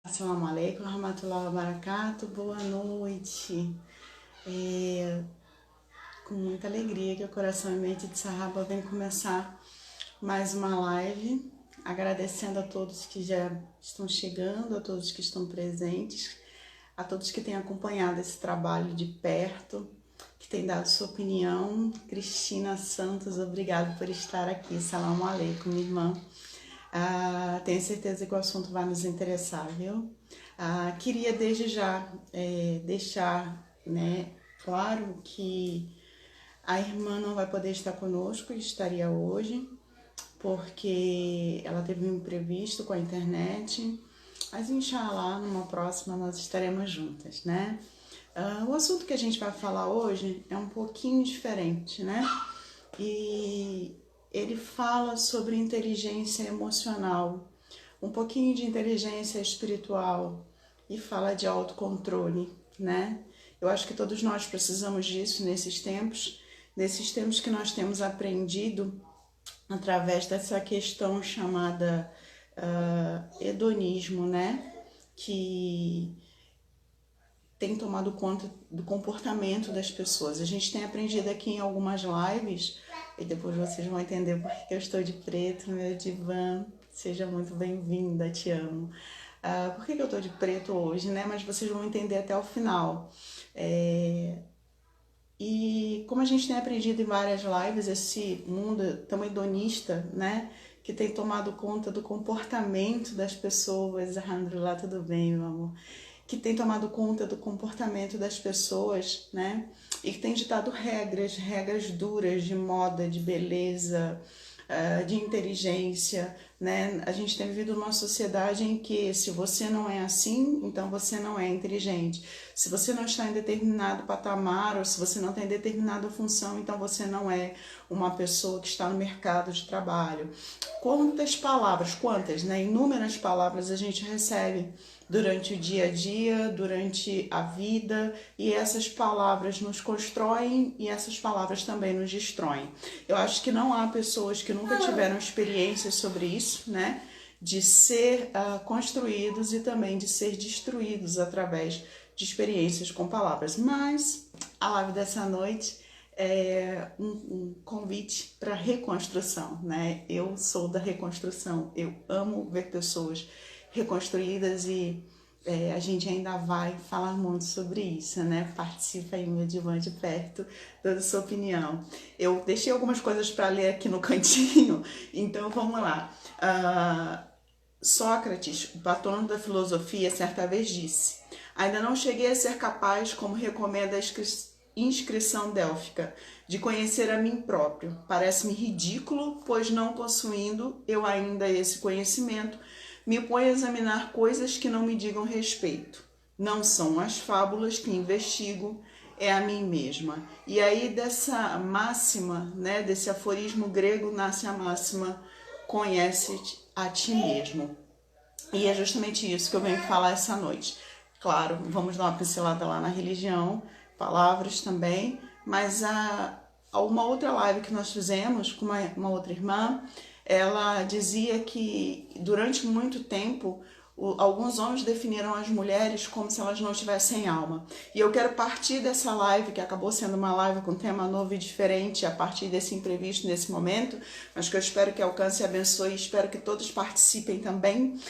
Assalamu alaikum, rahmatullahi wa barakatuh, boa noite. Com muita alegria que o coração e mente de Sahaba vem começar mais uma live, agradecendo a todos que já estão chegando, a todos que estão presentes, a todos que têm acompanhado esse trabalho de perto, que têm dado sua opinião. Cristina Santos, obrigado por estar aqui. Assalamu alaikum, minha irmã. Tenho certeza que o assunto vai nos interessar, viu? Queria desde já deixar, claro que a irmã não vai poder estar conosco, estaria hoje, porque ela teve um imprevisto com a internet, mas inshallah, numa próxima nós estaremos juntas, né? O assunto que a gente vai falar hoje é um pouquinho diferente, né? E ele fala sobre inteligência emocional, um pouquinho de inteligência espiritual e fala de autocontrole, né? Eu acho que todos nós precisamos disso nesses tempos que nós temos aprendido através dessa questão chamada hedonismo, né? Que tem tomado conta do comportamento das pessoas. A gente tem aprendido aqui em algumas lives, e depois vocês vão entender porque eu estou de preto, meu divã. Seja muito bem-vinda, te amo. Por que eu estou de preto hoje, né? Mas vocês vão entender até o final. E como a gente tem aprendido em várias lives, esse mundo tão hedonista, né? Que tem tomado conta do comportamento das pessoas. Alhamdulillah, tudo bem, meu amor? Que tem tomado conta do comportamento das pessoas, né? E que tem ditado regras duras de moda, de beleza, de inteligência, né? A gente tem vivido numa sociedade em que se você não é assim, então você não é inteligente. Se você não está em determinado patamar ou se você não tem determinada função, então você não é uma pessoa que está no mercado de trabalho. Quantas, né? Inúmeras palavras a gente recebe durante o dia a dia, durante a vida, e essas palavras nos constroem e essas palavras também nos destroem. Eu acho que não há pessoas que nunca tiveram experiências sobre isso, né? De ser construídos e também de ser destruídos através de experiências com palavras. Mas a live dessa noite é um convite para reconstrução, né? Eu sou da reconstrução, eu amo ver pessoas reconstruídas e a gente ainda vai falar muito sobre isso, né? Participa aí, meu divã de perto, dando a sua opinião. Eu deixei algumas coisas para ler aqui no cantinho, então vamos lá. Sócrates, o patrono da filosofia, certa vez disse: ainda não cheguei a ser capaz, como recomenda a inscrição délfica, de conhecer a mim próprio. Parece-me ridículo, pois não possuindo eu ainda esse conhecimento, me ponho a examinar coisas que não me digam respeito. Não são as fábulas que investigo, é a mim mesma. E aí dessa máxima, né, desse aforismo grego, nasce a máxima: conhece-te a ti mesmo. E é justamente isso que eu venho falar essa noite. Claro, vamos dar uma pincelada lá na religião, palavras também, mas uma outra live que nós fizemos com uma outra irmã, ela dizia que durante muito tempo alguns homens definiram as mulheres como se elas não tivessem alma. E eu quero partir dessa live, que acabou sendo uma live com tema novo e diferente, a partir desse imprevisto, nesse momento, mas que eu espero que alcance e abençoe, e espero que todos participem também,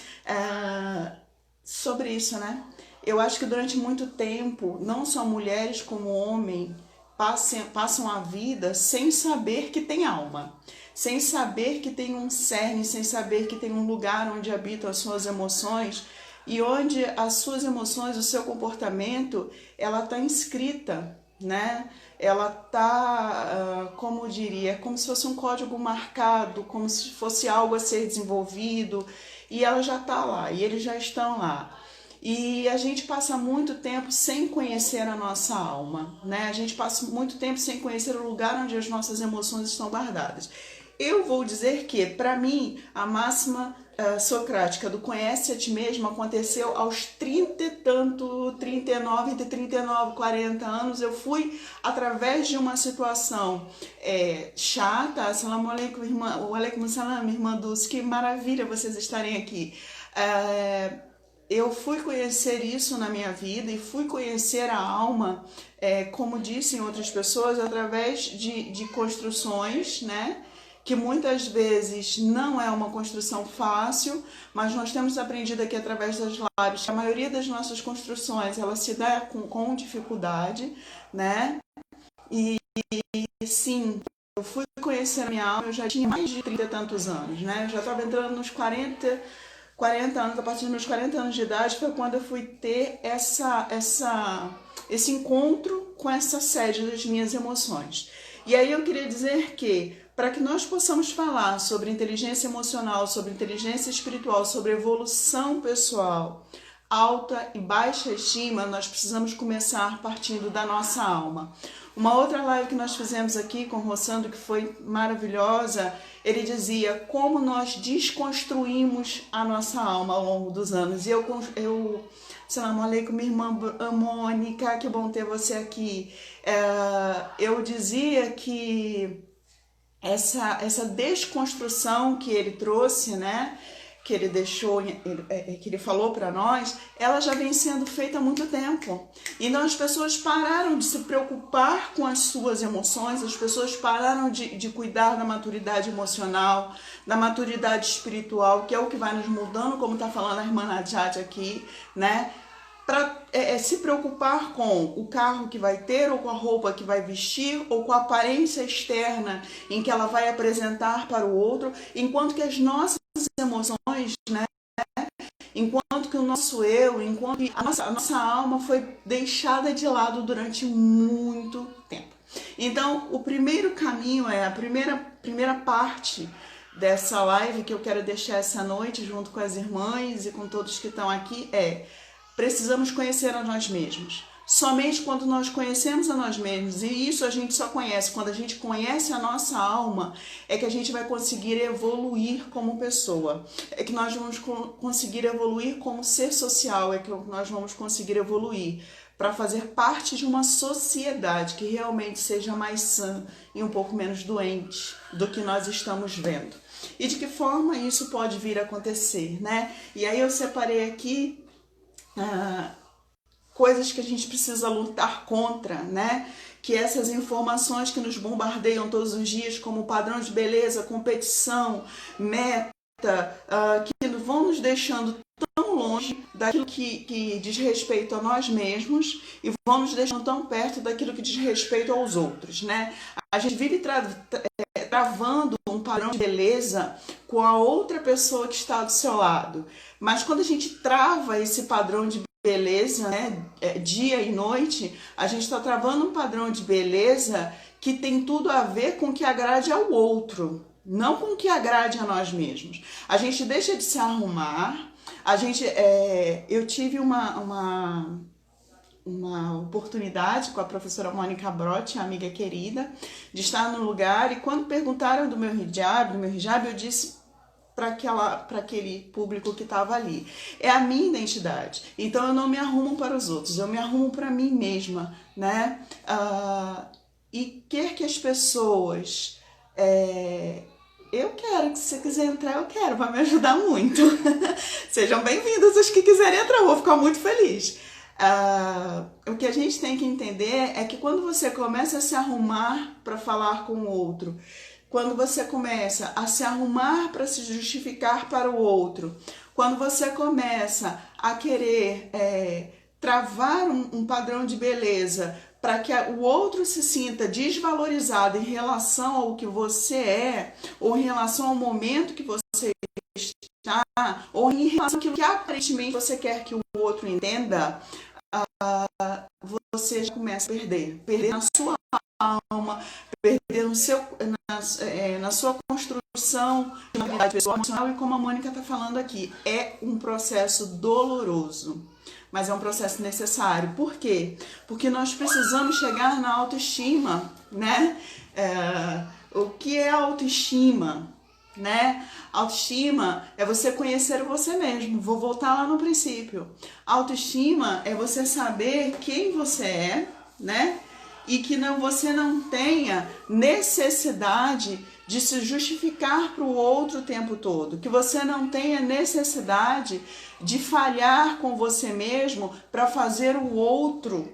sobre isso, né? Eu acho que durante muito tempo, não só mulheres como homens passam a vida sem saber que tem alma, sem saber que tem um cerne, sem saber que tem um lugar onde habitam as suas emoções e onde as suas emoções, o seu comportamento, ela está inscrita, né? Ela está, como diria, como se fosse um código marcado, como se fosse algo a ser desenvolvido, e ela já está lá, e eles já estão lá. E a gente passa muito tempo sem conhecer a nossa alma, né? A gente passa muito tempo sem conhecer o lugar onde as nossas emoções estão guardadas. Eu vou dizer que, para mim, a máxima socrática do conhece a ti mesmo aconteceu aos 30 e tanto, 39, entre 39 e 40 anos. Eu fui através de uma situação chata. Assalamu alaikum, irmã. Alaikum salam, irmã Dulce. Que maravilha vocês estarem aqui. eu fui conhecer isso na minha vida e fui conhecer a alma, como dissem outras pessoas, através de construções, né? Que muitas vezes não é uma construção fácil, mas nós temos aprendido aqui através das lives que a maioria das nossas construções ela se dá com dificuldade, né? E sim, eu fui conhecer a minha alma, eu já tinha mais de 30 e tantos anos, né? Eu já estava entrando nos 40 anos, a partir dos meus 40 anos de idade foi quando eu fui ter esse encontro com essa sede das minhas emoções. E aí eu queria dizer que, para que nós possamos falar sobre inteligência emocional, sobre inteligência espiritual, sobre evolução pessoal, alta e baixa estima, nós precisamos começar partindo da nossa alma. Uma outra live que nós fizemos aqui com o Rossandro, que foi maravilhosa, ele dizia como nós desconstruímos a nossa alma ao longo dos anos. E Assalamu alaikum, minha irmã Mônica, que bom ter você aqui. Eu dizia que essa desconstrução que ele trouxe, né? Que ele deixou, que ele falou para nós, ela já vem sendo feita há muito tempo. Então as pessoas pararam de se preocupar com as suas emoções, as pessoas pararam de cuidar da maturidade emocional, da maturidade espiritual, que é o que vai nos mudando, como está falando a irmã Najat aqui, né? Para se preocupar com o carro que vai ter, ou com a roupa que vai vestir, ou com a aparência externa em que ela vai apresentar para o outro, enquanto que as nossas emoções, né? Enquanto que o nosso eu, enquanto que a nossa alma foi deixada de lado durante muito tempo. Então, o primeiro caminho a primeira parte dessa live que eu quero deixar essa noite junto com as irmãs e com todos que estão aqui precisamos conhecer a nós mesmos. Somente quando nós conhecemos a nós mesmos, e isso a gente só conhece quando a gente conhece a nossa alma, é que a gente vai conseguir evoluir como pessoa, é que nós vamos conseguir evoluir como ser social, é que nós vamos conseguir evoluir para fazer parte de uma sociedade que realmente seja mais sã e um pouco menos doente do que nós estamos vendo. E de que forma isso pode vir a acontecer, né? E aí eu separei aqui coisas que a gente precisa lutar contra, né? Que essas informações que nos bombardeiam todos os dias, como padrão de beleza, competição, meta, que vão nos deixando tão longe daquilo que diz respeito a nós mesmos e vão nos deixando tão perto daquilo que diz respeito aos outros, né? A gente vive travando um padrão de beleza com a outra pessoa que está do seu lado. Mas quando a gente trava esse padrão de beleza, né, dia e noite, a gente está travando um padrão de beleza que tem tudo a ver com o que agrade ao outro, não com o que agrade a nós mesmos. A gente deixa de se arrumar, eu tive uma oportunidade com a professora Mônica Brotti, amiga querida, de estar no lugar, e quando perguntaram do meu hijab, eu disse para aquele público que estava ali: é a minha identidade, então eu não me arrumo para os outros, eu me arrumo para mim mesma, né? E quer que as pessoas... eu quero, que se você quiser entrar, eu quero, vai me ajudar muito. Sejam bem-vindos os que quiserem entrar, eu vou ficar muito feliz. O que a gente tem que entender é que quando você começa a se arrumar para falar com o outro, quando você começa a se arrumar para se justificar para o outro, quando você começa a querer travar um padrão de beleza para que o outro se sinta desvalorizado em relação ao que você é, ou em relação ao momento que você está, ou em relação àquilo que aparentemente você quer que o outro entenda, você já começa a perder na sua alma, perder na sua construção de uma habilidade pessoal emocional. E como a Mônica está falando aqui, é um processo doloroso, mas é um processo necessário. Por quê? Porque nós precisamos chegar na autoestima, né? O que é autoestima? Né? Autoestima é você conhecer você mesmo. Vou voltar lá no princípio. Autoestima é você saber quem você é, né? e que você não tenha necessidade de se justificar para o outro o tempo todo, que você não tenha necessidade de falhar com você mesmo para fazer o outro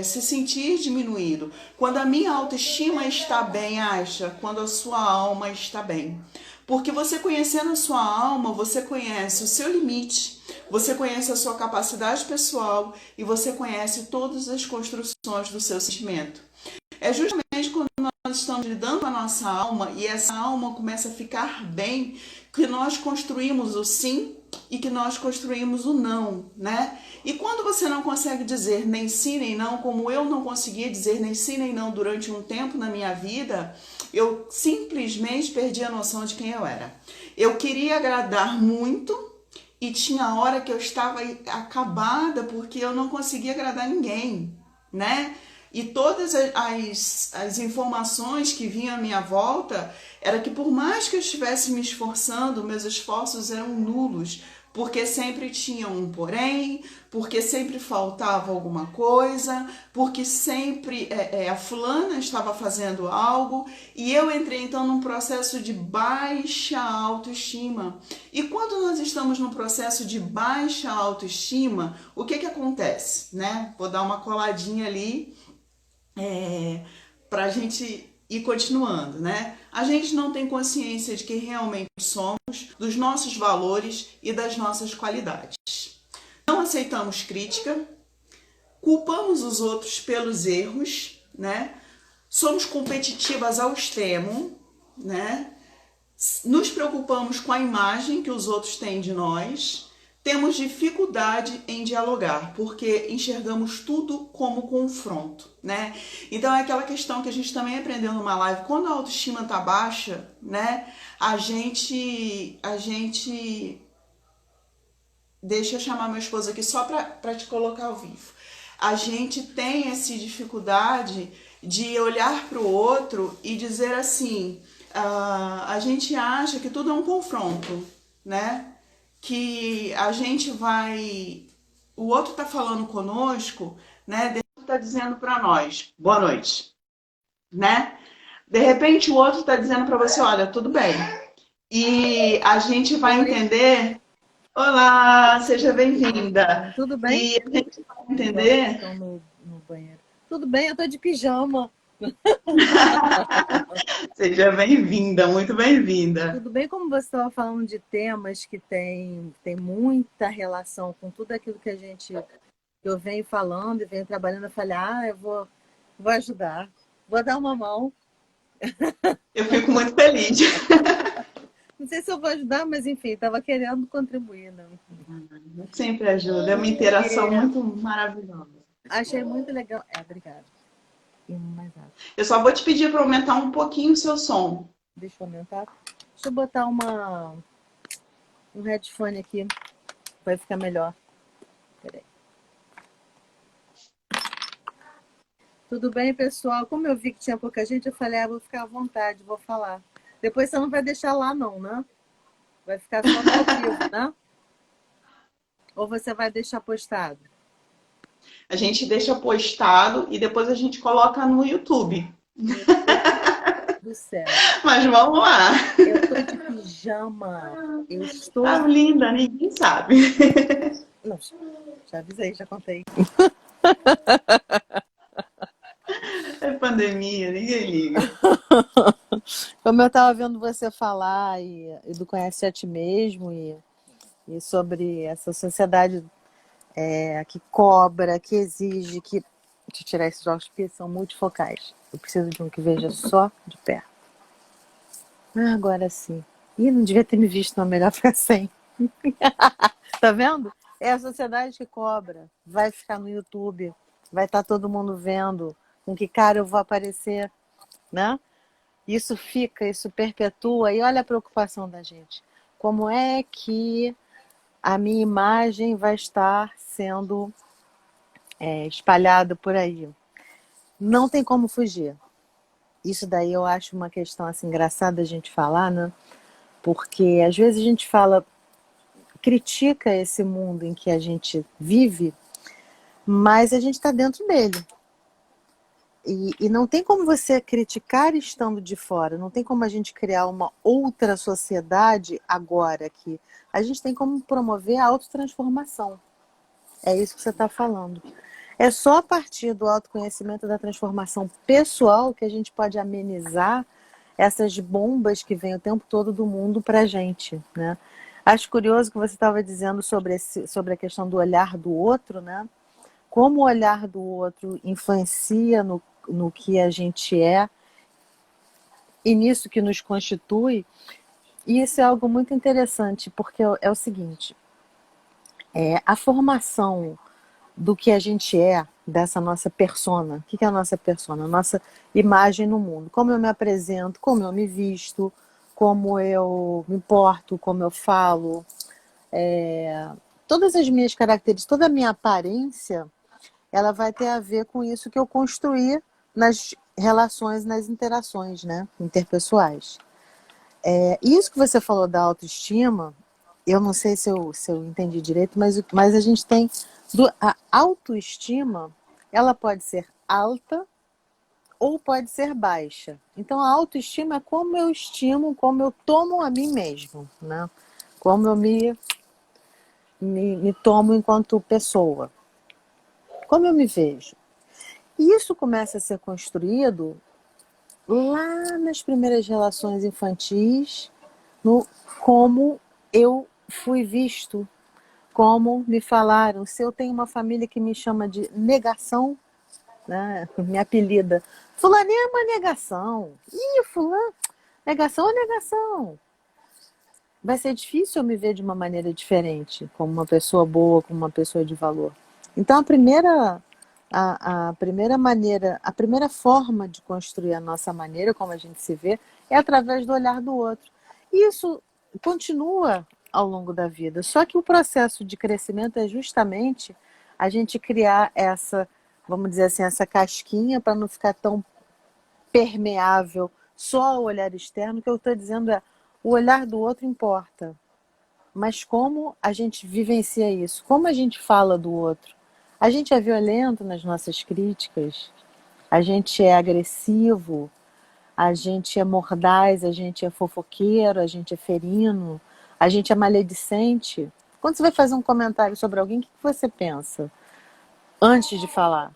se sentir diminuído. Quando a minha autoestima está bem, acha, quando a sua alma está bem. Porque você conhecendo a sua alma, você conhece o seu limite, você conhece a sua capacidade pessoal e você conhece todas as construções do seu sentimento. É justamente quando nós estamos lidando com a nossa alma e essa alma começa a ficar bem, que nós construímos o sim e que nós construímos o não, né? E quando você não consegue dizer nem sim nem não, como eu não conseguia dizer nem sim nem não durante um tempo na minha vida, eu simplesmente perdi a noção de quem eu era. Eu queria agradar muito e tinha hora que eu estava acabada porque eu não conseguia agradar ninguém, né? E todas as informações que vinham à minha volta era que por mais que eu estivesse me esforçando, meus esforços eram nulos, porque sempre tinha um porém, porque sempre faltava alguma coisa, porque sempre a fulana estava fazendo algo, e eu entrei então num processo de baixa autoestima. E quando nós estamos num processo de baixa autoestima, o que acontece, né? Vou dar uma coladinha ali para a gente ir continuando, né? A gente não tem consciência de quem realmente somos, dos nossos valores e das nossas qualidades. Não aceitamos crítica, culpamos os outros pelos erros, né? Somos competitivas ao extremo, né? Nos preocupamos com a imagem que os outros têm de nós. Temos dificuldade em dialogar, porque enxergamos tudo como confronto, né? Então é aquela questão que a gente também aprendeu numa live, quando a autoestima tá baixa, né? A gente deixa eu chamar meu esposo aqui só para te colocar ao vivo. A gente tem essa dificuldade de olhar para o outro e dizer assim, a gente acha que tudo é um confronto, né? Que a gente vai, o outro tá falando conosco, né? Deus tá dizendo para nós, boa noite, né? De repente o outro tá dizendo para você, olha, tudo bem. E a gente vai entender, olá, seja bem-vinda. Tudo bem? E a gente vai entender. Estão no banheiro. Tudo bem, eu tô de pijama. Seja bem-vinda, muito bem-vinda. Tudo bem, como você estava falando de temas que tem muita relação com tudo aquilo que eu venho falando e venho trabalhando, eu falei, vou ajudar, vou dar uma mão. Eu fico muito feliz. Não sei se eu vou ajudar, mas enfim, estava querendo contribuir, né? Sempre ajuda, é uma interação muito maravilhosa. Achei muito legal. Obrigada. Mais alto. Eu só vou te pedir para aumentar um pouquinho o seu som. Deixa eu aumentar. Deixa eu botar um headphone aqui, vai ficar melhor. Peraí. Tudo bem, pessoal? Como eu vi que tinha pouca gente, eu falei, vou ficar à vontade, vou falar. Depois você não vai deixar lá não, né? Vai ficar só no ao vivo, né? Ou você vai deixar postado? A gente deixa postado e depois a gente coloca no YouTube. Do céu. Mas vamos lá. Eu tô de pijama. Eu estou... Tá linda, ninguém sabe. Não, já avisei, já contei. É pandemia, ninguém liga. Como eu estava vendo você falar e do Conhece a Ti Mesmo e sobre essa sociedade que cobra, que exige, que... Deixa eu tirar esses óculos porque são multifocais. Eu preciso de um que veja só de perto. Agora sim. Ih, não devia ter me visto, não. Melhor ficar sem. Tá vendo? É a sociedade que cobra. Vai ficar no YouTube. Vai estar todo mundo vendo com que cara eu vou aparecer, né? Isso fica, isso perpetua. E olha a preocupação da gente. Como é que a minha imagem vai estar sendo espalhada por aí? Não tem como fugir. Isso daí eu acho uma questão assim, engraçada a gente falar, né? Porque às vezes a gente fala, critica esse mundo em que a gente vive, mas a gente está dentro dele. E não tem como você criticar estando de fora, não tem como a gente criar uma outra sociedade agora aqui. A gente tem como promover a autotransformação. É isso que você está falando. É só a partir do autoconhecimento da transformação pessoal que a gente pode amenizar essas bombas que vêm o tempo todo do mundo para a gente, né? Acho curioso que você estava dizendo sobre a questão do olhar do outro, né? Como o olhar do outro influencia no que a gente é e nisso que nos constitui. E isso é algo muito interessante, porque é o seguinte, a formação do que a gente é, dessa nossa persona. O que é a nossa persona? A nossa imagem no mundo. Como eu me apresento, como eu me visto, como eu me porto, como eu falo. Todas as minhas características, toda a minha aparência, ela vai ter a ver com isso que eu construí nas relações, nas interações, né, interpessoais. Isso que você falou da autoestima, eu não sei se eu entendi direito, mas a gente tem a autoestima, ela pode ser alta ou pode ser baixa. Então a autoestima é como eu estimo, como eu tomo a mim mesmo, né? Como eu me tomo enquanto pessoa, como eu me vejo. E isso começa a ser construído lá nas primeiras relações infantis, no como eu fui visto, como me falaram. Se eu tenho uma família que me chama de negação, né, me apelida, fulaninha é uma negação. Ih, fulano, negação é negação. Vai ser difícil eu me ver de uma maneira diferente, como uma pessoa boa, como uma pessoa de valor. Então a primeira maneira, a primeira forma de construir a nossa maneira, como a gente se vê, é através do olhar do outro. E isso continua ao longo da vida. Só que o processo de crescimento é justamente a gente criar essa, vamos dizer assim, essa casquinha para não ficar tão permeável só ao olhar externo. O que eu estou dizendo é, o olhar do outro importa, mas como a gente vivencia isso? Como a gente fala do outro? A gente é violento nas nossas críticas? A gente é agressivo? A gente é mordaz? A gente é fofoqueiro? A gente é ferino? A gente é maledicente? Quando você vai fazer um comentário sobre alguém, o que você pensa antes de falar?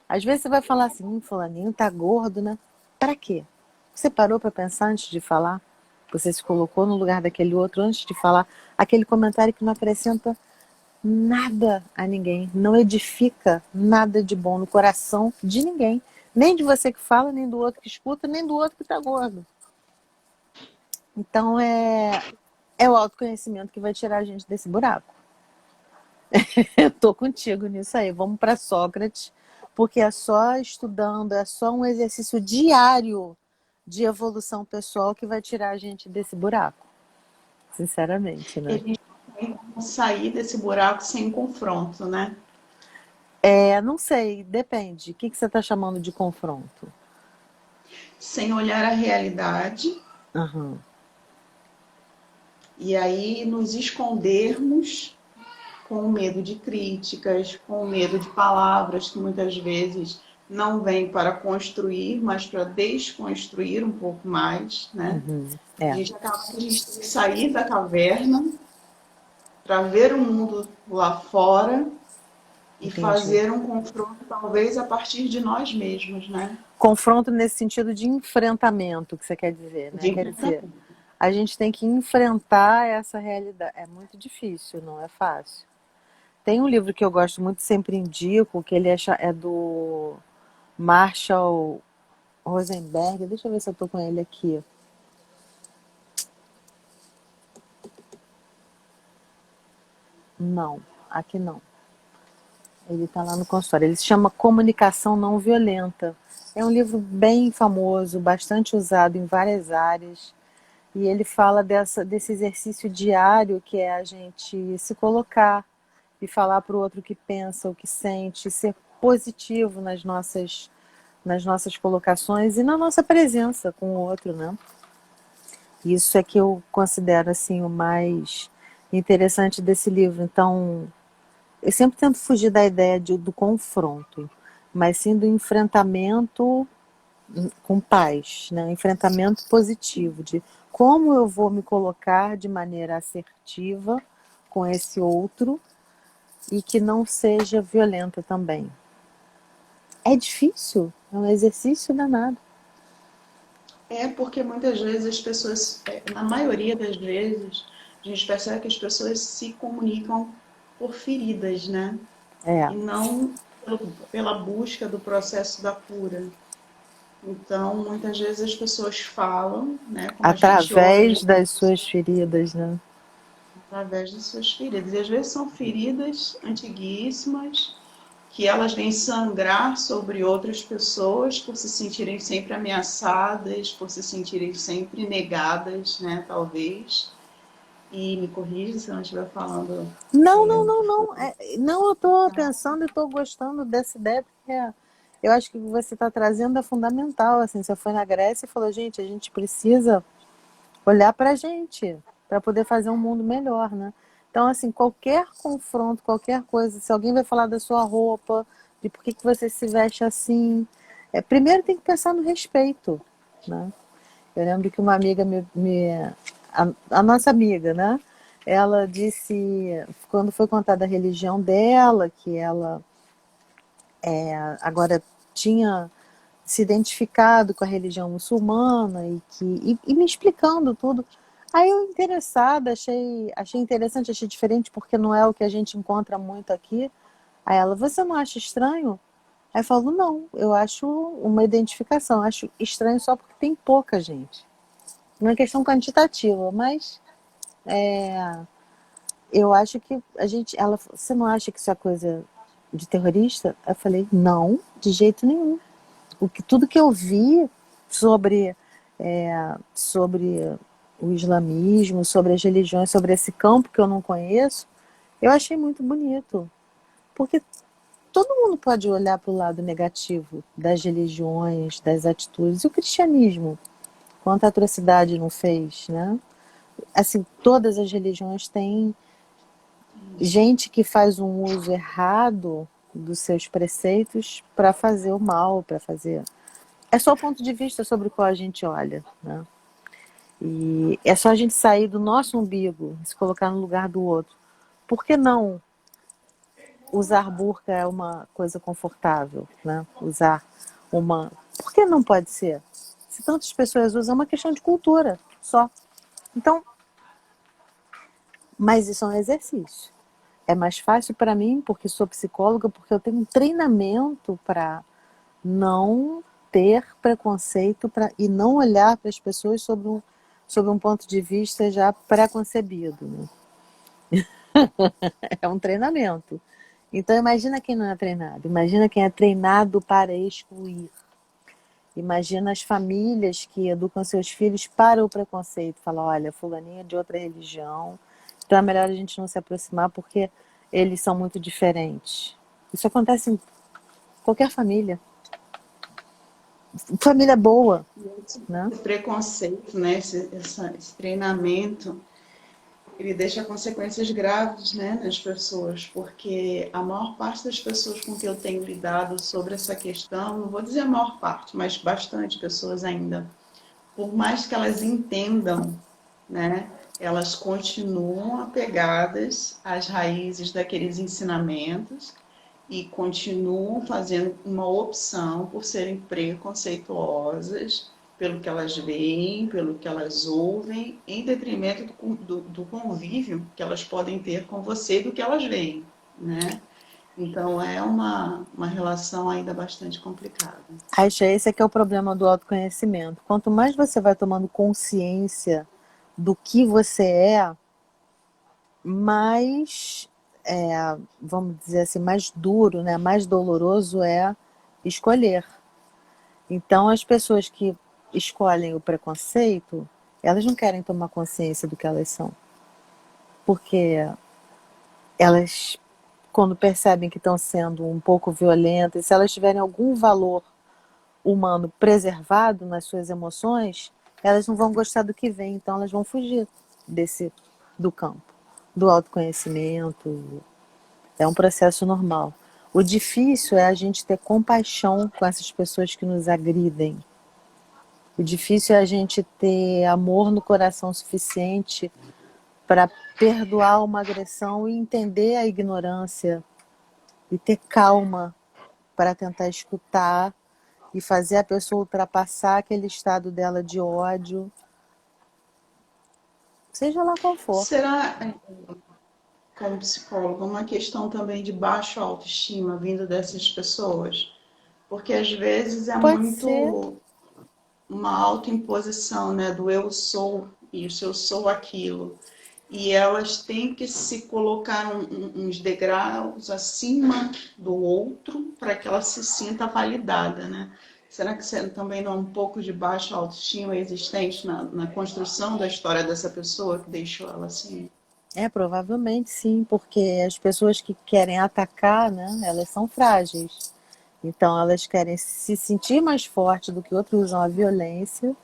Às vezes você vai falar assim, fulaninho tá gordo, né? Para quê? Você parou para pensar antes de falar? Você se colocou no lugar daquele outro antes de falar aquele comentário que não acrescenta nada a ninguém, não edifica nada de bom no coração de ninguém. Nem de você que fala, nem do outro que escuta, nem do outro que tá gordo. Então é o autoconhecimento que vai tirar a gente desse buraco. Eu tô contigo nisso aí. Vamos para Sócrates, porque é só estudando, é só um exercício diário de evolução pessoal que vai tirar a gente desse buraco. Sinceramente, E a né? gente não tem como sair desse buraco sem confronto, né? Não sei, depende. O que você está chamando de confronto? Sem olhar a realidade Aham. e aí nos escondermos com medo de críticas, com medo de palavras que muitas vezes não vêm para construir, mas para desconstruir um pouco mais, né? Uhum. A gente acaba que a gente tem que sair da caverna para ver o mundo lá fora e Entendi. fazer um confronto talvez a partir de nós mesmos, né? Confronto nesse sentido de enfrentamento, que você quer dizer, né? De Quer dizer, a gente tem que enfrentar essa realidade. É muito difícil, não é fácil. Tem um livro que eu gosto muito, sempre indico, que ele é do Marshall Rosenberg. Deixa eu ver se eu tô com ele aqui. Não, aqui não. Ele está lá no consultório. Ele se chama Comunicação Não Violenta. É um livro bem famoso, bastante usado em várias áreas. E ele fala desse exercício diário que é a gente se colocar e falar para o outro o que pensa, o que sente, ser positivo nas nossas colocações e na nossa presença com o outro, né? Isso é que eu considero assim o mais interessante desse livro. Então, eu sempre tento fugir da ideia do confronto. mas sim do enfrentamento com paz, né? Enfrentamento positivo, de como eu vou me colocar de maneira assertiva com esse outro e que não seja violenta também. É difícil, é um exercício danado. É porque muitas vezes as pessoas, na maioria das vezes, a gente percebe que as pessoas se comunicam por feridas, né? É, E não pela busca do processo da cura. Então, muitas vezes as pessoas falam, né, como a gente através ouve, das suas feridas, né? através das suas feridas. E às vezes são feridas antiguíssimas, que elas vêm sangrar sobre outras pessoas por se sentirem sempre ameaçadas, por se sentirem sempre negadas, né, talvez. E me corrija se eu não estiver falando Não, não, é, não, não. Não, eu estou pensando e estou gostando dessa ideia, porque eu acho que o que você está trazendo é fundamental. Assim, você foi na Grécia e falou, gente, a gente precisa olhar para a gente, para poder fazer um mundo melhor, né? Então, assim, qualquer confronto, qualquer coisa, se alguém vai falar da sua roupa, de por que você se veste assim, primeiro tem que pensar no respeito, né? Eu lembro que uma amiga a nossa amiga, né? Ela disse, quando foi contada a religião dela, que ela agora tinha se identificado com a religião muçulmana e me explicando tudo. Aí eu interessada, achei interessante, achei diferente, porque não é o que a gente encontra muito aqui. Aí ela, você não acha estranho? Aí eu falo, não, eu acho uma identificação, acho estranho só porque tem pouca gente. Não é questão quantitativa, mas eu acho que ela, você não acha que isso é coisa de terrorista? Eu falei, não, de jeito nenhum. Tudo que eu vi sobre, sobre o islamismo, sobre as religiões, sobre esse campo que eu não conheço, eu achei muito bonito. Porque todo mundo pode olhar para o lado negativo das religiões, das atitudes. E o cristianismo, quanta atrocidade não fez, né? Assim, todas as religiões têm gente que faz um uso errado dos seus preceitos para fazer o mal, para fazer. É só o ponto de vista sobre o qual a gente olha, né? E é só a gente sair do nosso umbigo, se colocar no lugar do outro. Por que não usar burca é uma coisa confortável, né? Usar uma. Por que não pode ser? Se tantas pessoas usam, é uma questão de cultura só. Então, mas isso é um exercício. É mais fácil para mim, porque sou psicóloga, porque eu tenho um treinamento para não ter preconceito e não olhar para as pessoas sobre um ponto de vista já pré-concebido. Né? É um treinamento. Então imagina quem não é treinado, imagina quem é treinado para excluir. Imagina as famílias que educam seus filhos para o preconceito. Fala, olha, fulaninha é de outra religião, então é melhor a gente não se aproximar porque eles são muito diferentes. Isso acontece em qualquer família. Família boa, né? esse preconceito, né, esse treinamento, ele deixa consequências graves, né, nas pessoas, porque a maior parte das pessoas com que eu tenho lidado sobre essa questão, não vou dizer a maior parte, mas bastante pessoas ainda, por mais que elas entendam, né, elas continuam apegadas às raízes daqueles ensinamentos e continuam fazendo uma opção por serem preconceituosas pelo que elas veem, pelo que elas ouvem, em detrimento do convívio que elas podem ter com você e do que elas veem, né? Então é uma relação ainda bastante complicada. Acho esse é que é o problema do autoconhecimento. Quanto mais você vai tomando consciência do que você mais, vamos dizer assim, mais duro, né? Mais doloroso é escolher. Então, as pessoas que escolhem o preconceito, elas não querem tomar consciência do que elas são. Porque elas, quando percebem que estão sendo um pouco violentas, se elas tiverem algum valor humano preservado nas suas emoções, elas não vão gostar do que vem, então elas vão fugir do campo, do autoconhecimento. É um processo normal. O difícil é a gente ter compaixão com essas pessoas que nos agridem. O difícil é a gente ter amor no coração suficiente para perdoar uma agressão e entender a ignorância e ter calma para tentar escutar e fazer a pessoa ultrapassar aquele estado dela de ódio, seja lá qual for. Será, como psicóloga, uma questão também de baixa autoestima vindo dessas pessoas? Porque às vezes é Pode ser, muito uma autoimposição, né, do eu sou isso, eu sou aquilo. E elas têm que se colocar uns degraus acima do outro para que ela se sinta validada, né? Será que você também não é um pouco de baixa autoestima existente na construção da história dessa pessoa que deixou ela assim? provavelmente sim, porque as pessoas que querem atacar, né, elas são frágeis. Então elas querem se sentir mais forte do que outros, usam a violência.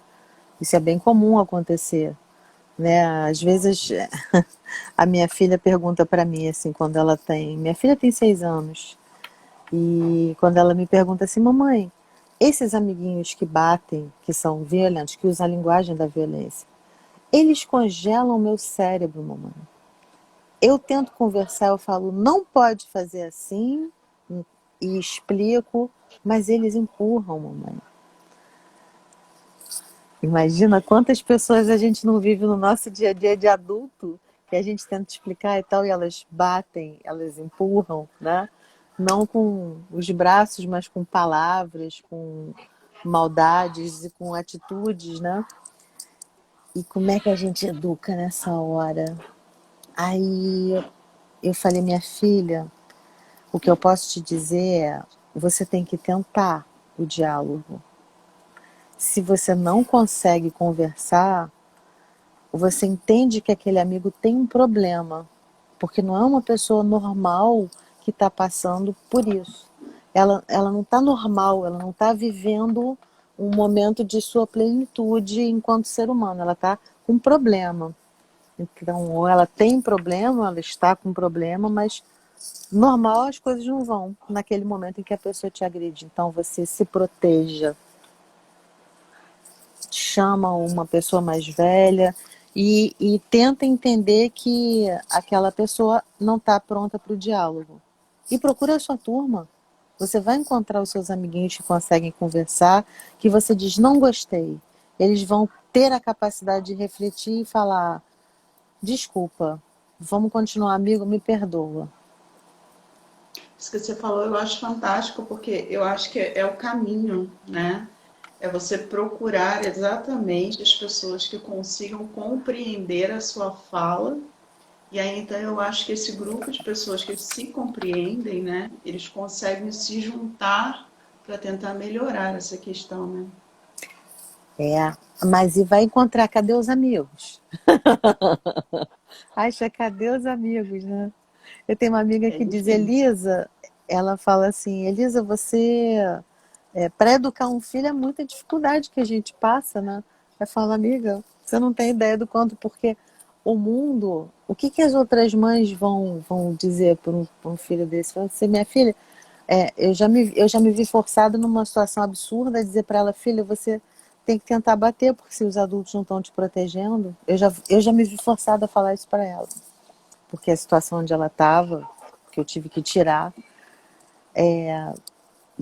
Isso é bem comum acontecer, né? Às vezes a minha filha pergunta para mim assim, quando ela tem, minha filha tem 6 anos, e quando ela me pergunta assim, mamãe, esses amiguinhos que batem, que são violentos, que usam a linguagem da violência, eles congelam o meu cérebro, mamãe. Eu tento conversar, eu falo, não pode fazer assim, e explico, mas eles empurram, mamãe. Imagina quantas pessoas a gente não vive no nosso dia a dia de adulto, que a gente tenta explicar e tal, e elas batem, elas empurram, né? Não com os braços, mas com palavras, com maldades e com atitudes, né? E como é que a gente educa nessa hora? Aí eu falei, minha filha, o que eu posso te dizer é, você tem que tentar o diálogo. Se você não consegue conversar, você entende que aquele amigo tem um problema, porque não é uma pessoa normal que está passando por isso. Ela não está normal, ela não está vivendo um momento de sua plenitude enquanto ser humano, ela está com problema. Então, ou ela tem problema, ela está com problema, mas normal as coisas não vão naquele momento em que a pessoa te agride. Então, você se proteja, chama uma pessoa mais velha e tenta entender que aquela pessoa não está pronta para o diálogo. E procura a sua turma. Você vai encontrar os seus amiguinhos que conseguem conversar, que você diz, não gostei. Eles vão ter a capacidade de refletir e falar, desculpa, vamos continuar amigo, me perdoa. Isso que você falou eu acho fantástico, porque eu acho que é o caminho, né? É você procurar exatamente as pessoas que consigam compreender a sua fala. E aí, então, eu acho que esse grupo de pessoas que se compreendem, né? Eles conseguem se juntar para tentar melhorar essa questão, né? É, mas e vai encontrar, cadê os amigos? Acha, cadê os amigos, né? Eu tenho uma amiga É que diz, difícil. Elisa, ela fala assim, Elisa, você, para educar um filho é muita dificuldade que a gente passa, né? Eu falo, amiga, você não tem ideia do quanto, porque o mundo, o que que as outras mães vão dizer para um filho desse? Fala assim, minha filha, eu já me vi forçada numa situação absurda a dizer para ela, filha, você tem que tentar bater, porque se os adultos não estão te protegendo, eu já me vi forçada a falar isso para ela, porque a situação onde ela estava, que eu tive que tirar,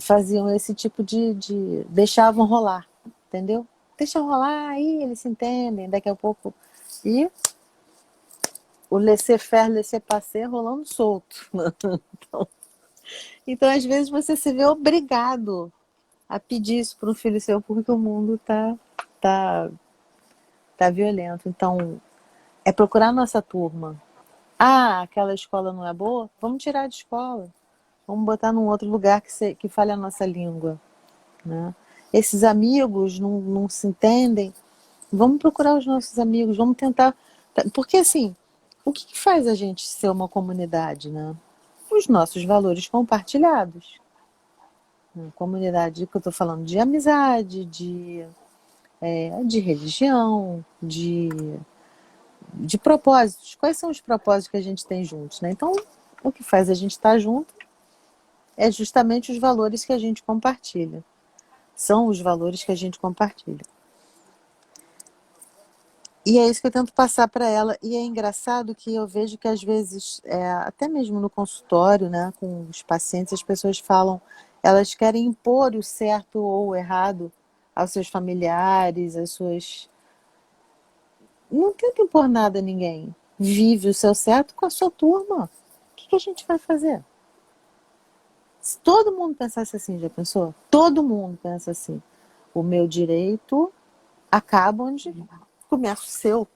faziam esse tipo de deixavam rolar, entendeu? Deixa rolar, aí eles se entendem, daqui a pouco. E o laissez-faire, laissez-passer rolando solto. Então, às vezes, você se vê obrigado a pedir isso para um filho seu, porque o mundo tá, tá violento. Então, é procurar a nossa turma. Ah, aquela escola não é boa? Vamos tirar de escola. Vamos botar num outro lugar que fale a nossa língua, né? Esses amigos não se entendem. Vamos procurar os nossos amigos, vamos tentar. Porque assim, o que faz a gente ser uma comunidade, né? Os nossos valores compartilhados. Comunidade que eu estou falando de amizade, de religião, de propósitos. Quais são os propósitos que a gente tem juntos, né? Então, o que faz a gente estar junto é justamente os valores que a gente compartilha. São os valores que a gente compartilha. E é isso que eu tento passar para ela. E é engraçado que eu vejo que às vezes, até mesmo no consultório, né, com os pacientes, as pessoas falam, elas querem impor o certo ou o errado aos seus familiares, às suas. Não tenta impor nada a ninguém. Vive o seu certo com a sua turma. O que a gente vai fazer? Se todo mundo pensasse assim, já pensou? Todo mundo pensa assim. O meu direito acaba onde começa o seu.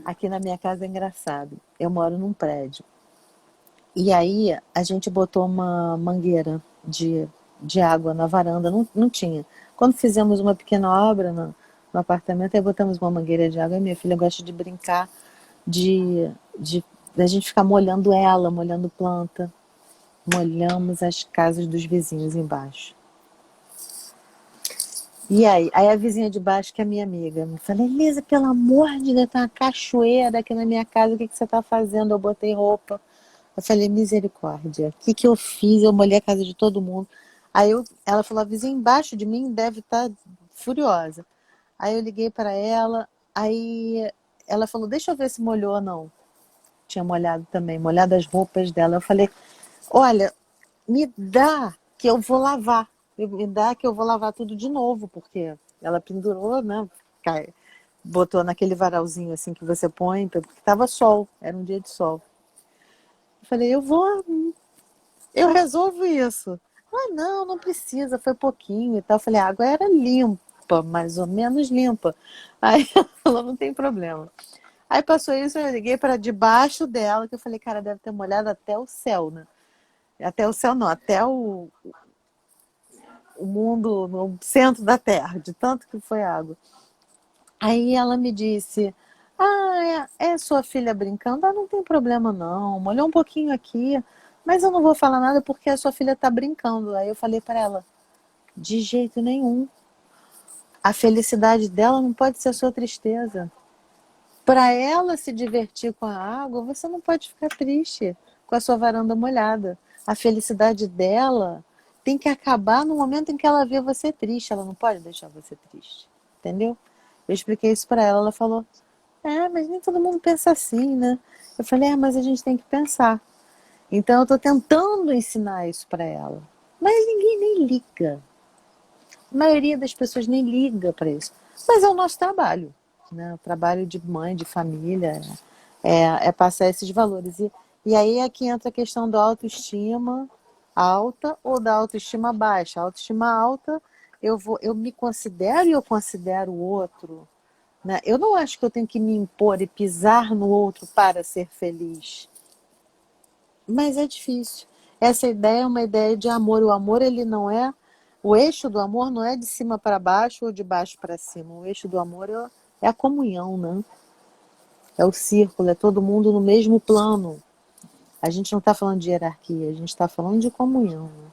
Aqui na minha casa é engraçado. Eu moro num prédio. E aí a gente botou uma mangueira de água na varanda. Não tinha. Quando fizemos uma pequena obra no apartamento, aí botamos uma mangueira de água. E minha filha gosta de brincar de a gente ficar molhando ela, molhando planta. Molhamos as casas dos vizinhos embaixo. E aí a vizinha de baixo, que é minha amiga, me falou, Elisa, pelo amor de Deus, tem uma cachoeira aqui na minha casa, o que você está fazendo? Eu botei roupa. Eu falei, misericórdia, o que eu fiz? Eu molhei a casa de todo mundo. Ela falou, a vizinha embaixo de mim deve estar furiosa. Aí eu liguei para ela, aí ela falou, deixa eu ver se molhou ou não. Tinha molhado também, molhado as roupas dela. Eu falei, olha, me dá que eu vou lavar. Me dá que eu vou lavar tudo de novo, porque ela pendurou, né? Botou naquele varalzinho assim que você põe, porque estava sol, era um dia de sol. Eu falei, eu resolvo isso. Ah, não precisa, foi pouquinho e tal. Eu falei, a água era limpa, mais ou menos limpa. Aí ela falou, não tem problema. Aí passou isso, eu liguei para debaixo dela, que eu falei, cara, deve ter molhado até o céu, né? Até o céu não, até o mundo no centro da Terra, de tanto que foi água. Aí ela me disse, é sua filha brincando? Ah, não tem problema não, molhou um pouquinho aqui, mas eu não vou falar nada porque a sua filha está brincando. Aí eu falei para ela, de jeito nenhum, a felicidade dela não pode ser a sua tristeza. Para ela se divertir com a água, você não pode ficar triste com a sua varanda molhada. A felicidade dela tem que acabar no momento em que ela vê você triste. Ela não pode deixar você triste. Entendeu? Eu expliquei isso para ela. Ela falou, mas nem todo mundo pensa assim, né? Eu falei, mas a gente tem que pensar. Então eu estou tentando ensinar isso para ela. Mas ninguém nem liga. A maioria das pessoas nem liga para isso. Mas é o nosso trabalho, né? O trabalho de mãe, de família, é passar esses valores. E aí é que entra a questão da autoestima alta ou da autoestima baixa. A autoestima alta, eu me considero e eu considero o outro. Né? Eu não acho que eu tenho que me impor e pisar no outro para ser feliz. Mas é difícil. Essa ideia é uma ideia de amor. O amor, ele não é... O eixo do amor não é de cima para baixo ou de baixo para cima. O eixo do amor é a comunhão, né? É o círculo, é todo mundo no mesmo plano. A gente não está falando de hierarquia, a gente está falando de comunhão. Né?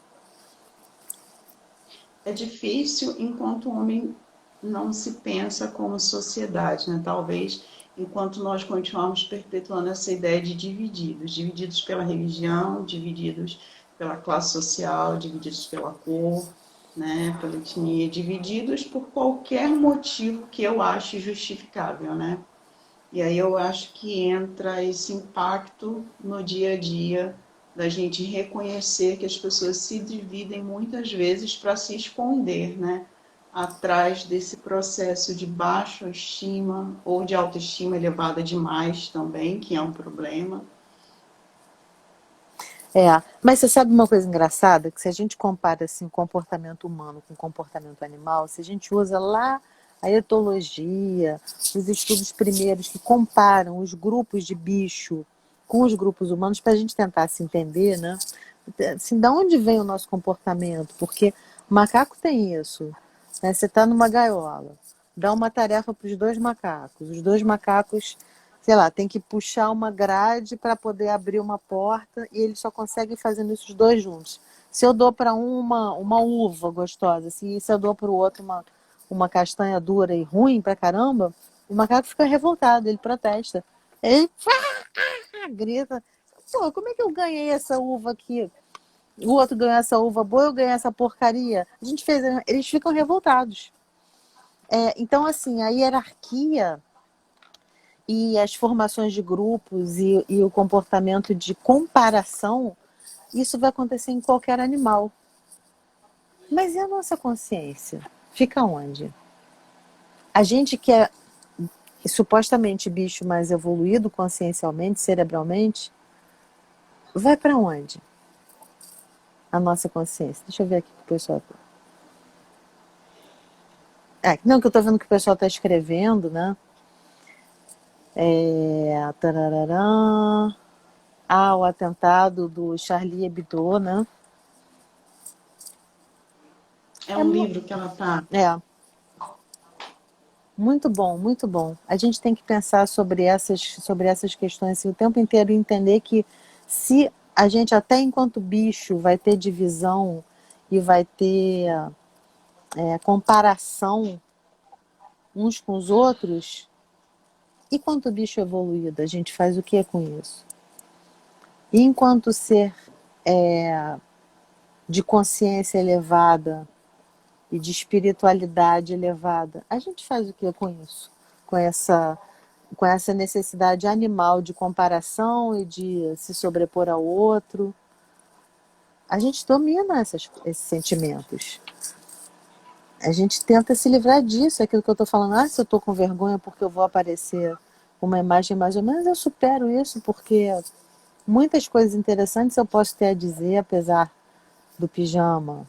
É difícil enquanto o homem não se pensa como sociedade, né? Talvez enquanto nós continuarmos perpetuando essa ideia de divididos pela religião, divididos pela classe social, divididos pela cor, né, pela etnia, divididos por qualquer motivo que eu ache justificável, né? E aí eu acho que entra esse impacto no dia a dia da gente reconhecer que as pessoas se dividem muitas vezes para se esconder, né? Atrás desse processo de baixa estima ou de autoestima elevada demais também, que é um problema. Mas você sabe uma coisa engraçada? Que se a gente compara assim, comportamento humano com comportamento animal, se a gente usa lá a etologia, os estudos primeiros que comparam os grupos de bicho com os grupos humanos para a gente tentar se entender, né? Assim, da onde vem o nosso comportamento? Porque o macaco tem isso. Né? Você está numa gaiola, dá uma tarefa para os dois macacos, sei lá, tem que puxar uma grade para poder abrir uma porta e eles só conseguem fazendo isso os dois juntos. Se eu dou para uma uva gostosa, assim, e se eu dou para o outro uma castanha dura e ruim pra caramba, o macaco fica revoltado, ele protesta. Ele grita, pô, como é que eu ganhei essa uva aqui? o outro ganhou essa uva boa, eu ganhei essa porcaria. A gente fez, eles ficam revoltados. Então, assim, a hierarquia e as formações de grupos e o comportamento de comparação, isso vai acontecer em qualquer animal. Mas e a nossa consciência? Fica onde? A gente que é supostamente bicho mais evoluído consciencialmente, cerebralmente, vai para onde? A nossa consciência. Deixa eu ver aqui o que o pessoal... não, que eu estou vendo que o pessoal está escrevendo, né? Tarararã. O atentado do Charlie Hebdo, né? É um livro que ela tá. É. Muito bom, muito bom. A gente tem que pensar sobre essas questões assim, o tempo inteiro e entender que se a gente, até enquanto bicho, vai ter divisão e vai ter comparação uns com os outros, e quanto bicho evoluído, a gente faz o que com isso? E enquanto ser de consciência elevada e de espiritualidade elevada, a gente faz o que com isso? Com essa necessidade animal de comparação e de se sobrepor ao outro. A gente domina esses sentimentos. A gente tenta se livrar disso, aquilo que eu estou falando. Se eu estou com vergonha porque eu vou aparecer com uma imagem mais ou menos, eu supero isso, porque muitas coisas interessantes eu posso ter a dizer, apesar do pijama.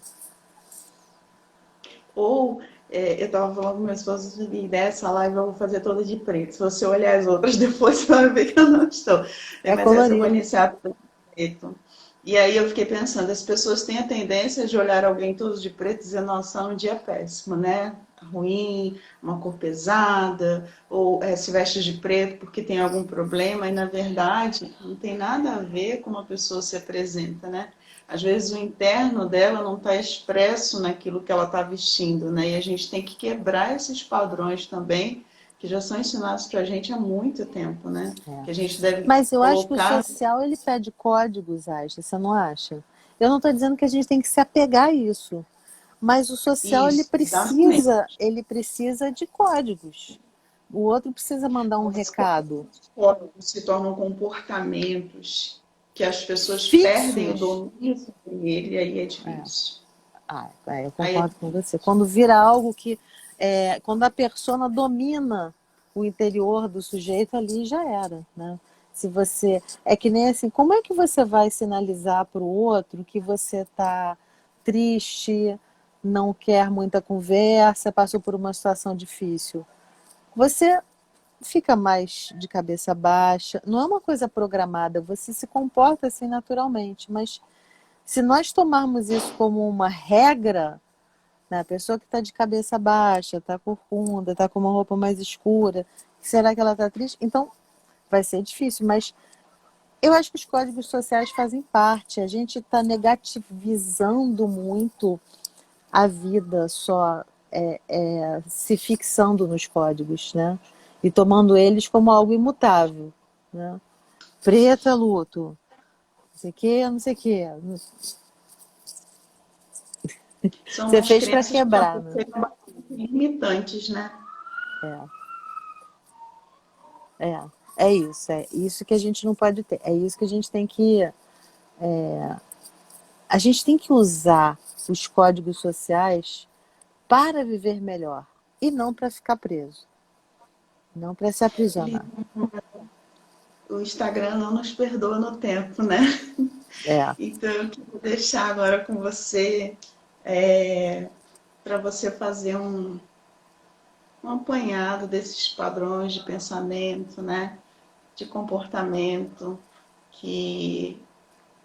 Ou, eu estava falando com meu esposo, e dessa live eu vou fazer toda de preto. Se você olhar as outras depois, você vai ver que eu não estou. É Mas essa eu vou colorido. iniciar toda de preto. E aí eu fiquei pensando, as pessoas têm a tendência de olhar alguém todo de preto e dizer, nossa, um dia péssimo, né? Ruim, uma cor pesada, ou se veste de preto porque tem algum problema, e na verdade não tem nada a ver com uma pessoa se apresenta, né? Às vezes o interno dela não está expresso naquilo que ela está vestindo, né? E a gente tem que quebrar esses padrões também, que já são ensinados para a gente há muito tempo, né? Que a gente deve Mas eu acho que o colocar... social, ele pede códigos, Aisha, você não acha? Eu não estou dizendo que a gente tem que se apegar a isso, mas o social, Isso, exatamente. ele precisa de códigos. O outro precisa mandar um recado. Se tornam comportamentos que as pessoas perdem o Fixos. domínio sobre ele, aí é difícil. Eu Aí é concordo com você. Quando vira algo que... quando a persona domina o interior do sujeito, ali já era, né? Se você... É que nem assim, como é que você vai sinalizar para o outro que você está triste, não quer muita conversa, passou por uma situação difícil? Você fica mais de cabeça baixa. Não é uma coisa programada, você se comporta assim naturalmente, mas se nós tomarmos isso como uma regra, né, a pessoa que está de cabeça baixa, está corcunda, está com uma roupa mais escura, será que ela está triste? Então, vai ser difícil, mas eu acho que os códigos sociais fazem parte. A gente está negativizando muito a vida só se fixando nos códigos, né? E tomando eles como algo imutável, né? Preto é luto, não sei o que, não sei o que. são Você umas fez para crenças que quebrar, podem né? ser limitantes, né? É isso, é isso que a gente não pode ter. É isso que a gente tem que... A gente tem que usar os códigos sociais para viver melhor e não para ficar preso, não para se aprisionar. O Instagram não nos perdoa no tempo, né? É. Então, eu quero deixar agora com você para você fazer um apanhado desses padrões de pensamento, né? De comportamento que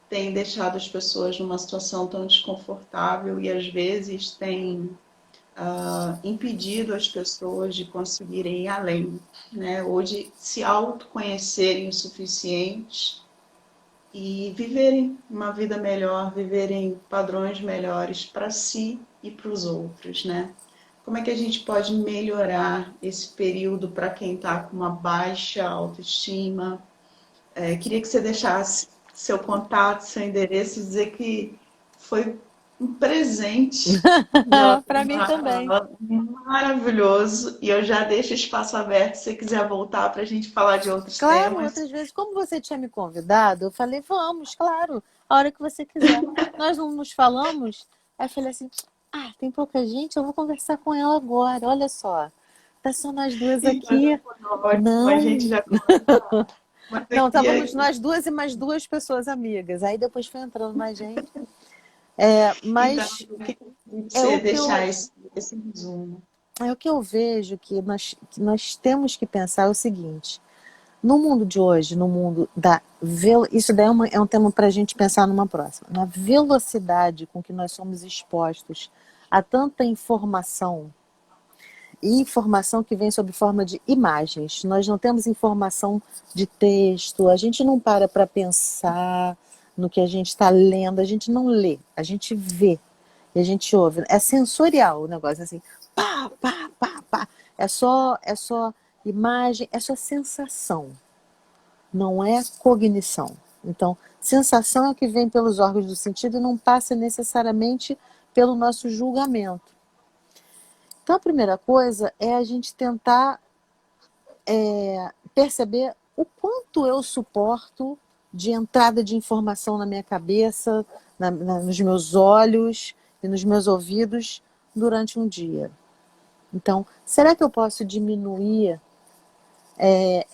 tem deixado as pessoas numa situação tão desconfortável e às vezes tem impedido as pessoas de conseguirem ir além, né? Ou de se autoconhecerem o suficiente e viverem uma vida melhor, viverem padrões melhores para si e para os outros, né? Como é que a gente pode melhorar esse período para quem está com uma baixa autoestima? Queria que você deixasse seu contato, seu endereço, dizer que Foi um presente de ela ter Para mim também. falado, maravilhoso. E eu já deixo o espaço aberto se você quiser voltar para a gente falar de outros Claro, temas. outras vezes, como você tinha me convidado, eu falei, vamos, claro, a hora que você quiser. Nós não nos falamos, aí eu falei assim, tem pouca gente, eu vou conversar com ela agora, olha só. Tá só nós duas Então, aqui. foi ótimo, a gente Não, já começa. Mas não, aqui estávamos é. nós duas e mais duas pessoas amigas. Aí depois foi entrando mais gente. É, Então, mas eu queria é você o que deixar eu, esse resumo. é o que eu vejo que nós temos que pensar é o seguinte. No mundo de hoje, no mundo da isso daí é um tema para a gente pensar numa próxima. Na velocidade com que nós somos expostos a tanta informação, e informação que vem sob forma de imagens. Nós não temos informação de texto, a gente não para pensar no que a gente está lendo, a gente não lê, a gente vê e a gente ouve. É sensorial o negócio, assim, pá, pá, pá, pá. É só imagem, é só sensação, não é cognição. Então, sensação é o que vem pelos órgãos do sentido e não passa necessariamente pelo nosso julgamento. Então, a primeira coisa é a gente tentar perceber o quanto eu suporto de entrada de informação na minha cabeça, nos meus olhos e nos meus ouvidos durante um dia. Então, será que eu posso diminuir,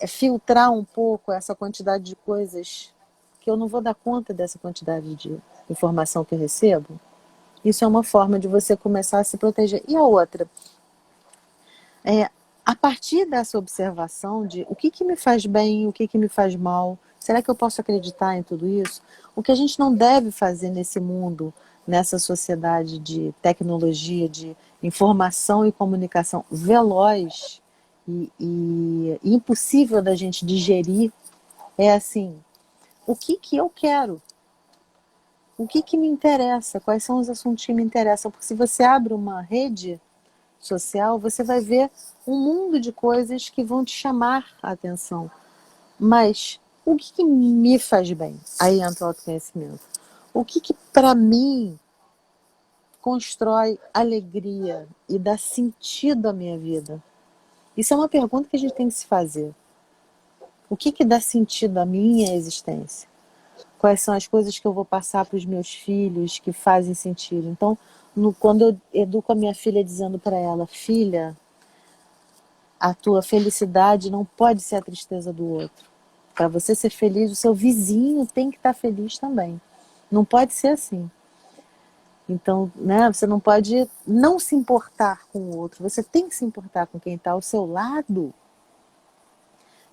filtrar um pouco essa quantidade de coisas que eu não vou dar conta dessa quantidade de informação que eu recebo? Isso é uma forma de você começar a se proteger. E a outra, é, a partir dessa observação de o que me faz bem, o que me faz mal, será que eu posso acreditar em tudo isso? O que a gente não deve fazer nesse mundo, nessa sociedade de tecnologia, de informação e comunicação veloz e impossível da gente digerir, é assim, o que eu quero? O que me interessa? Quais são os assuntos que me interessam? Porque se você abre uma rede social, você vai ver um mundo de coisas que vão te chamar a atenção. Mas o que me faz bem? Aí entra o autoconhecimento. O que para mim constrói alegria e dá sentido à minha vida? Isso é uma pergunta que a gente tem que se fazer. O que dá sentido à minha existência? Quais são as coisas que eu vou passar para os meus filhos que fazem sentido? Então, quando eu educo a minha filha dizendo para ela, filha, a tua felicidade não pode ser a tristeza do outro. Para você ser feliz, o seu vizinho tem que estar feliz também. Não pode ser assim. Então, né, você não pode não se importar com o outro. Você tem que se importar com quem está ao seu lado.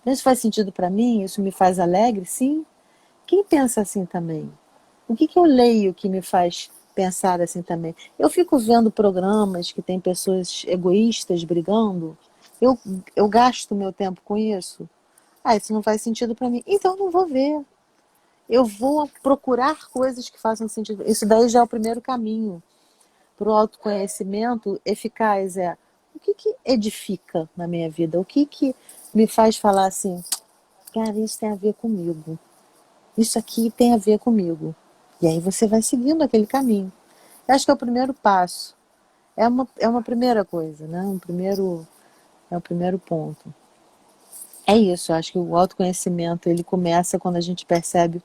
Isso faz sentido para mim? Isso me faz alegre? Sim. Quem pensa assim também? O que eu leio que me faz pensar assim também? Eu fico vendo programas que tem pessoas egoístas brigando. Eu, eu gasto meu tempo com isso. Isso não faz sentido para mim. Então eu não vou ver. Eu vou procurar coisas que façam sentido. Isso daí já é o primeiro caminho para o autoconhecimento eficaz. É o que edifica na minha vida? O que me faz falar assim, cara, isso tem a ver comigo. Isso aqui tem a ver comigo. E aí você vai seguindo aquele caminho. Eu acho que é o primeiro passo. É uma primeira coisa, né? É o primeiro ponto. É isso, eu acho que o autoconhecimento ele começa quando a gente percebe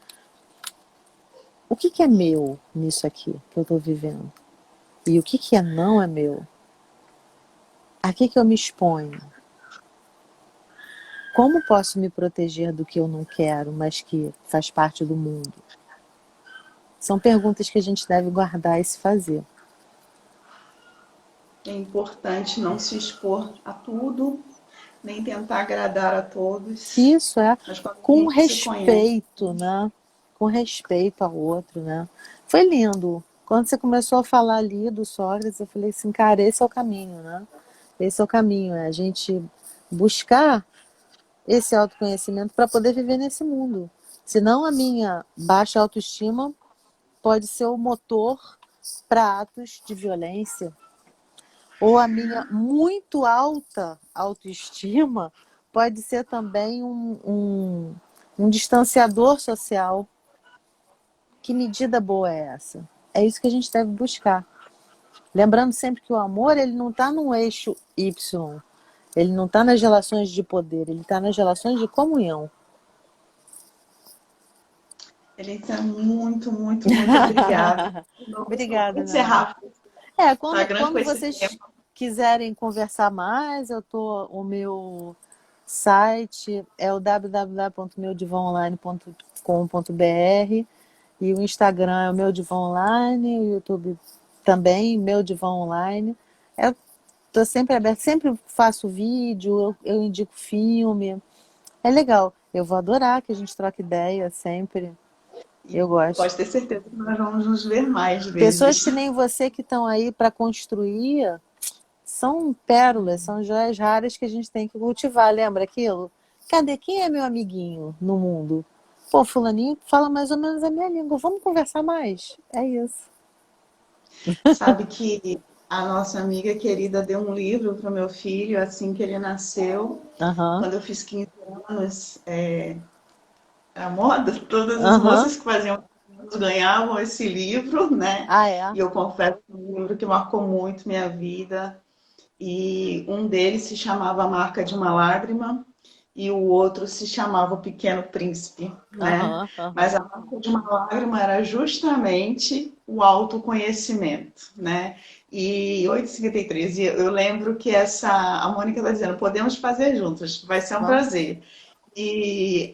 o que é meu nisso aqui que eu estou vivendo e o que não é meu. A que eu me exponho? Como posso me proteger do que eu não quero, mas que faz parte do mundo? São perguntas que a gente deve guardar e se fazer. É importante não se expor a tudo, nem tentar agradar a todos. Isso é Mas quando a com gente se conhece, respeito, né? Com respeito ao outro, né? Foi lindo. Quando você começou a falar ali do Sócrates, eu falei assim, cara, esse é o caminho, né? Esse é o caminho, é a gente buscar esse autoconhecimento para poder viver nesse mundo. Senão a minha baixa autoestima pode ser o motor para atos de violência. Ou a minha muito alta autoestima pode ser também um distanciador social. Que medida boa é essa? É isso que a gente deve buscar. Lembrando sempre que o amor, ele não está num eixo Y. Ele não está nas relações de poder, ele está nas relações de comunhão. Elita, muito, muito, muito obrigada. Nossa, Obrigada, muito meu amor. rápido. Instagram com Quando esse vocês tempo. quiserem conversar mais, o meu site é o www.meudivãoonline.com.br e o Instagram é o Meu Divã Online, o YouTube também, Meu Divã Online. Estou sempre aberta, sempre faço vídeo, eu indico filme. É legal. Eu vou adorar que a gente troque ideia sempre. E Eu gosto. pode ter certeza que nós vamos nos ver mais Pessoas vezes. que nem você que estão aí para construir são pérolas, são joias raras que a gente tem que cultivar. Lembra aquilo? Cadê quem é meu amiguinho no mundo? Pô, fulaninho fala mais ou menos a minha língua. Vamos conversar mais? É isso. Sabe que a nossa amiga querida deu um livro para o meu filho assim que ele nasceu. Aham, Quando eu fiz 15 anos, era moda, todas as aham. moças que faziam anos ganhavam esse livro, né? Ah, é? E eu confesso que é um livro que marcou muito minha vida. E um deles se chamava A Marca de uma Lágrima e o outro se chamava O Pequeno Príncipe, né? Aham, Mas aham. a marca de uma lágrima era justamente o autoconhecimento, né? E 8h53, e eu lembro que a Mônica está dizendo, podemos fazer juntas, vai ser um Vamos. prazer. E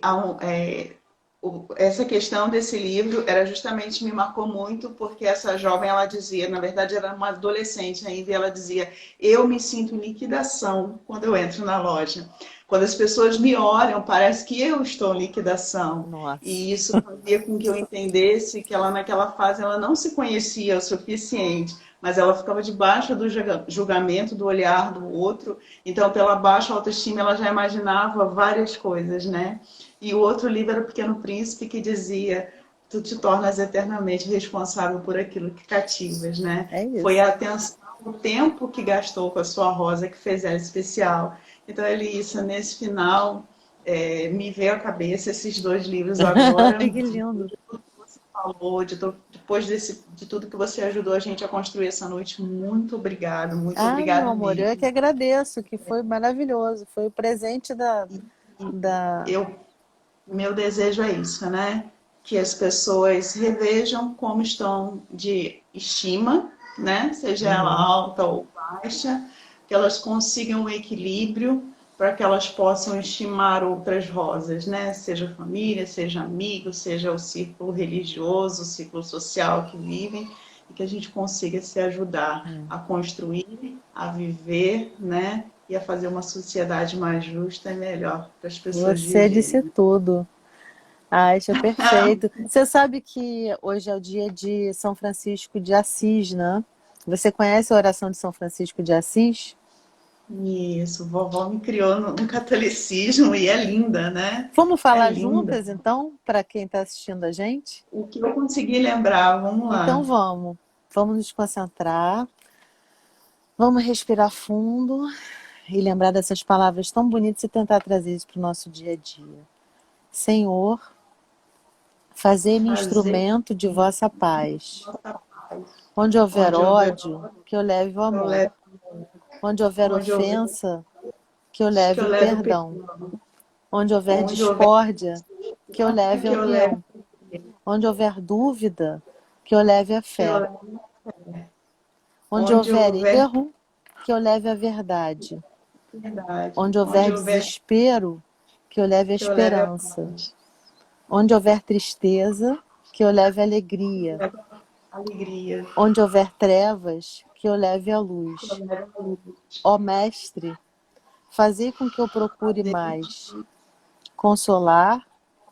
essa questão desse livro era justamente me marcou muito porque essa jovem ela dizia, na verdade era uma adolescente ainda, e ela dizia: eu me sinto em liquidação quando eu entro na loja. Quando as pessoas me olham, parece que eu estou em liquidação. Nossa. E isso fazia com que eu entendesse que ela naquela fase ela não se conhecia o suficiente, mas ela ficava debaixo do julgamento, do olhar do outro. Então, pela baixa autoestima, ela já imaginava várias coisas, né? E o outro livro era O Pequeno Príncipe, que dizia: tu te tornas eternamente responsável por aquilo que cativas, né? É Foi isso. a atenção, o tempo que gastou com a sua rosa que fez ela especial. Então, Elissa, nesse final, me veio à cabeça esses dois livros agora, Que lindo. falou, depois de tudo que você ajudou a gente a construir essa noite. Muito Ah, meu obrigada amor, eu é que mesmo. agradeço, que foi maravilhoso. Foi o presente da... Eu Meu desejo é isso, né? Que as pessoas revejam como estão de estima, né? Seja ela Uhum. alta ou baixa, que elas consigam um equilíbrio para que elas possam estimar outras rosas, né? Seja família, seja amigo, seja o círculo religioso, o círculo social que vivem, e que a gente consiga se ajudar a construir, a viver, né? E a fazer uma sociedade mais justa e melhor para as pessoas Você disse viverem. tudo. Ah, isso é perfeito. Você sabe que hoje é o dia de São Francisco de Assis, né? Você conhece a oração de São Francisco de Assis? Isso, vovó me criou no catolicismo e é linda, né? Vamos É falar linda. juntas, então, para quem está assistindo a gente? O que eu consegui lembrar, vamos Então lá. vamos. Vamos nos concentrar. Vamos respirar fundo e lembrar dessas palavras tão bonitas e tentar trazer isso para o nosso dia a dia. Senhor, fazei-me Fazer instrumento de vossa paz. nossa paz. Onde houver Onde houver ódio, que eu leve o que eu amor. leve, Onde houver onde houver ofensa, que eu que leve eu o leve o perdão. perdão. Onde houver Onde houver discórdia, que eu leve a que eu leve união. Onde houver dúvida, que eu leve a que eu fé. leve. Onde Onde houver houver erro, que eu leve a verdade. verdade. Onde Onde houver houver desespero, que eu leve a que eu leve a esperança. paz. Onde houver tristeza, que eu leve a Que eu alegria. leve a alegria. Onde houver trevas, que eu leve a Que eu luz. leve a luz. Ó Mestre, fazei com que eu procure Fazer mais consolar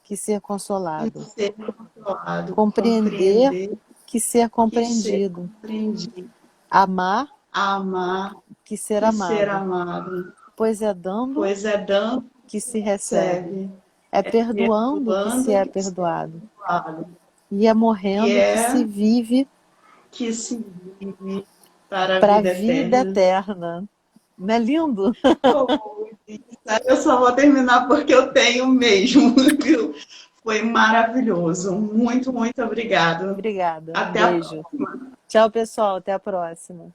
que ser que consolado, ser controlado, compreender compreender que ser que ser compreendido, compreendido, amar amar que ser que ser amado, amado, pois é dando pois é dando que se que recebe, serve, é é perdoando que se perdoando é que se é perdoado, perdoado, e é e morrendo que se é vive que se vive para a para a vida vida eterna. eterna. Não é lindo? Oh, eu só vou terminar porque eu tenho mesmo, viu? Foi maravilhoso. Muito, muito obrigado. Obrigada. Um Até a beijo. próxima. Tchau, pessoal. Até a próxima.